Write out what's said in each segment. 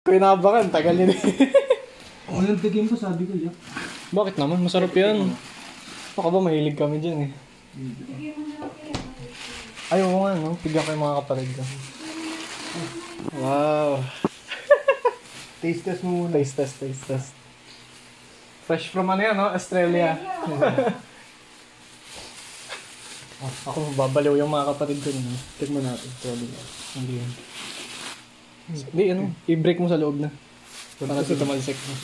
Kinabakan, tagal yun eh. Unang tigim ko, sabi ko, yak. Bakit naman? Masarap yan. Baka ba mahilig kami dyan eh. Ay, oo nga, no? Tigyan ko yung mga kapatid ko. Wow. Taste test mo muna. Taste test. Fresh from ano yan, no? Australia. Ako babaliw yung mga kapatid ko. No? Tignan natin. Hindi yun. Hindi, ano? I-break mo sa loob na. Para sa tumalsik mo.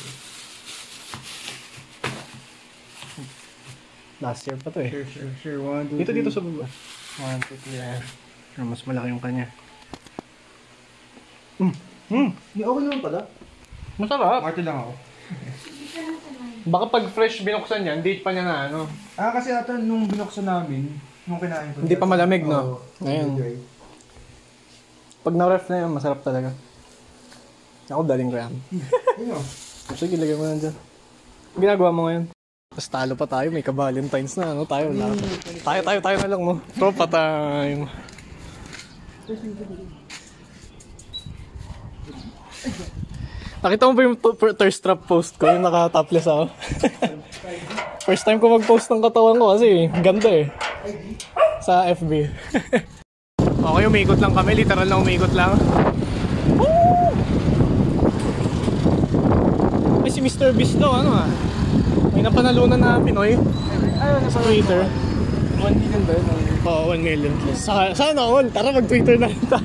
Last year pa to eh. Sure. 1, 2, 3. Dito sa baba. 1, 2, 3. Mas malaki yung kanya. Hindi, okay naman pala. Masarap. Marty lang ako. Baka pag fresh binuksan yan, date pa niya na ano. Kasi ata nung binuksan namin, nung kinain ko. Hindi pa malamig, no? Ngayon. Pag na-ref na yan, masarap talaga. Ako daling ko yan. Sige, lagyan mo nandiyan. Ginagawa mo ngayon? Tapos talo pa tayo, may ka-Valentine's na, ano, tayo na lang, no? Tropa time. Nakita mo ba yung thirst trap post ko, yung naka-topless ako? First time ko mag-post ng katawan ko kasi ganda eh. Sa FB. Okay, umikot lang kami, literal na umikot lang. Woo! Ay, si Mr. Beast daw, ano ah? May napanalunan na Pinoy sa Twitter. 1 million ba yun? Oo, 1 million plus. Sana all, tara mag-Twitter na rin tayo.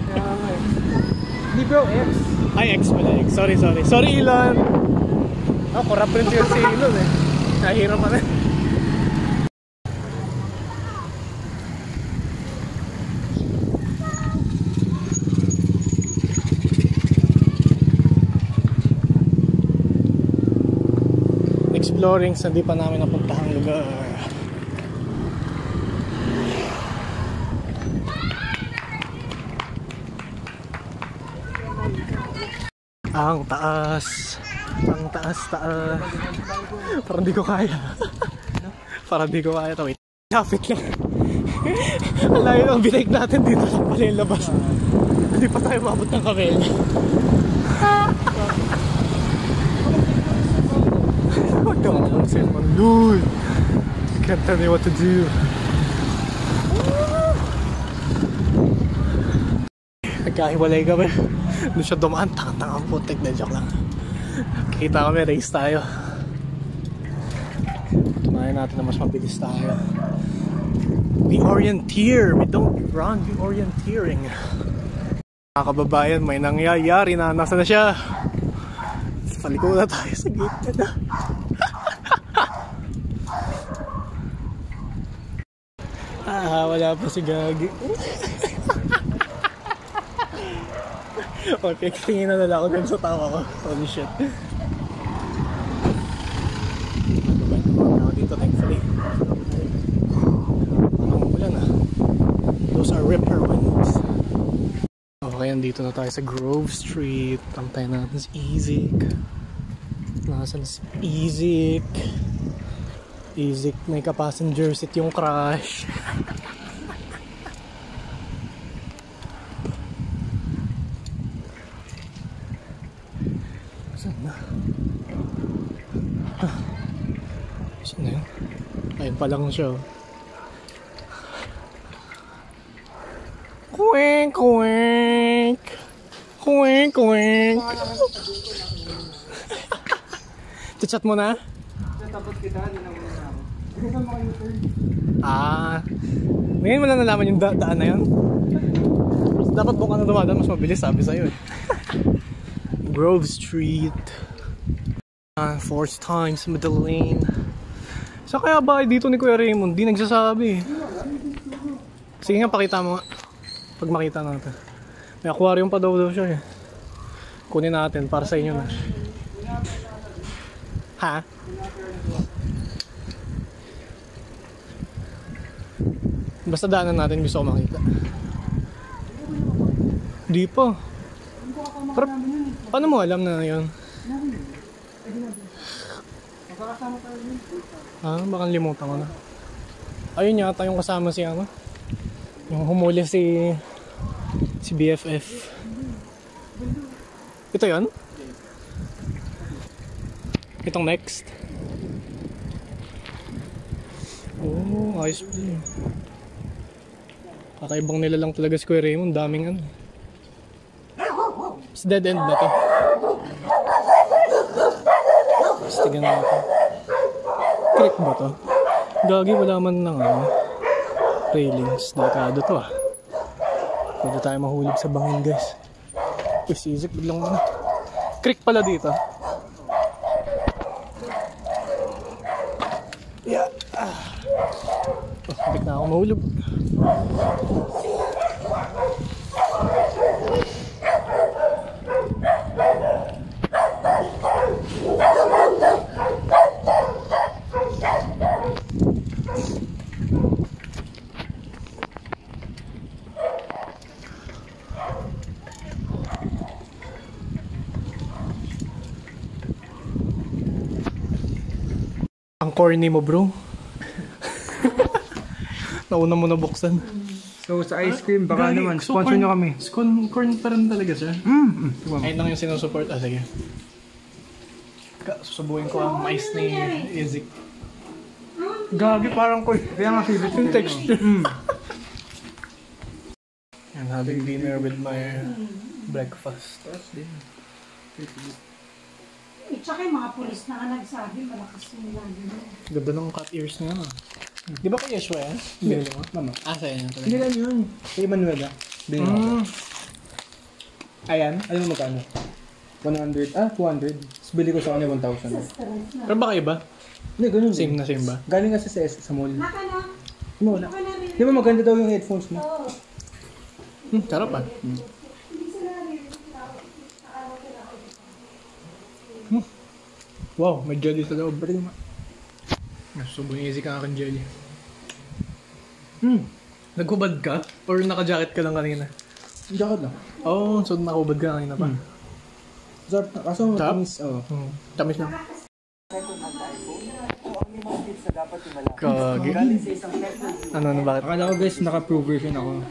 Hindi bro, X. Ay, X pala, X. Sorry. Sorry, Elon. Corrupt rin yun si Elon eh. Nahihirap pa na. Exploring sa di pa namin napuntahang lugar. Ang taas. Parang di ko kaya. Ito, wait. Lapit lang. Ang layo ng binake natin dito lang pala yung labas. Hindi pa tayo mabot ng kamel. Huwag ka lang cellphone. Lul! Can't tell me what to do. Nagkahiwalay kami. Doon siya dumaan. Tangang putik na joke lang. Kita kami, race tayo. Tunayan natin na mas mabilis tayo. We orienteer. We don't run. We orienteering. Mga kababayan, may nangyayari na. Nasa na siya? Paliko na tayo sa gate na. Wala pa si Gagi. Okay, tingin na nila ako dun sa tawa ko. Holy shit. Ako dito, thankfully. Anong ulan ah. Those are ripper winds. Okay, andito na tayo sa Grove Street. Tantay natin si Izik. Nasaan si Izik? Izik, may ka-passenger seat yung crash. Saan na? Saan na yun? Ayun pa lang siya. Kwink, kwink. Kwink, kwink. Chat mo na? Tapos kita, hindi na muna ako. Saan mo kayo turn? Ngayon mo lang nalaman yung daan na yun. Dapat kung ano dumadaan, mas mabilis, sabi sa'yo eh. Grove Street. Fourth time sa middle lane. Saan kaya ba dito ni Kuya Raymond? Di nagsasabi. Sige nga, pakita mo nga. Pag makita natin. May aquarium pa daw siya eh. Kunin natin para sa inyo na. Ha? Basta daanan natin, gusto ko makita. Di pa. Pero, paano mo alam na yun? Baka limutan ko na. Ayun yata yung kasama si ano. Yung humuli si BFF. Ito yun? Itong next. Oh, ayos po yun. Kakaibang nila lang talaga si Kuya Raymond. Daming ano. It's dead end na to. Tapos tignan natin. Creek ba to? Gagi, wala man lang ano. Railings. Delikado to ah. Pwede tayo mahulog sa bangin guys. Uy, si Isaac biglang ano. Creek pala dito. Yeah. Oh, bigla na ako mahulog. Ang corny mo, bro. Nauna mo na buksan. So sa ice cream, baka naman, sponsor nyo kami. Corn pa rin talaga siya. Ayun lang yung sinusupport. Ah, sige. Susubuhin ko ang mais ni Isaac. Gagi, parang ko. Kaya nga favorite Yung texture. I'm having dinner with my breakfast. Tsaka yung mga pulis na nga nagsabi, malakas yung lagi. Ganda ng cut ears niya. Di ba kay Yeshua yan? Binili mo? Mama. Ah, sa'yo na talaga. Hindi lang yun. Kay Manuela. Binili ako. Ayan, alam mo magkano? 100, 200. Tapos bili ko sa kanya 1,000. Pero baka iba? Hindi, ganun Same din. na same ba? Galing nga sa mall. Naka na. Mo na. Di ba maganda daw yung headphones mo? Oo. Sarap ah. Wow, may jelly sa loob. Pwede mo. Nasubo yung easy ka aking jelly. Naghubad ka? Or naka-jacket ka lang kanina? Jacket lang. Oo, so nakahubad ka kanina pa. Sarap na. Kaso matamis. Oo. Tamis na. Kagi. Ano na bakit? Akala ko guys, naka-pro version ako.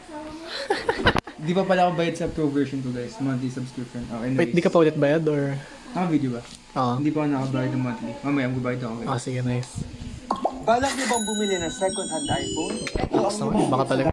Di pa pala ako bayad sa pro version ko guys. Monthly subscription. Okay, Wait, di ka pa ulit bayad or? Video ba? Oo. Hindi pa ako nakabayad ng monthly. Mamaya, magbabayad ako guys. Ah, sige, nice. Balak niyo bang bumili ng second-hand iPhone? Baka talaga.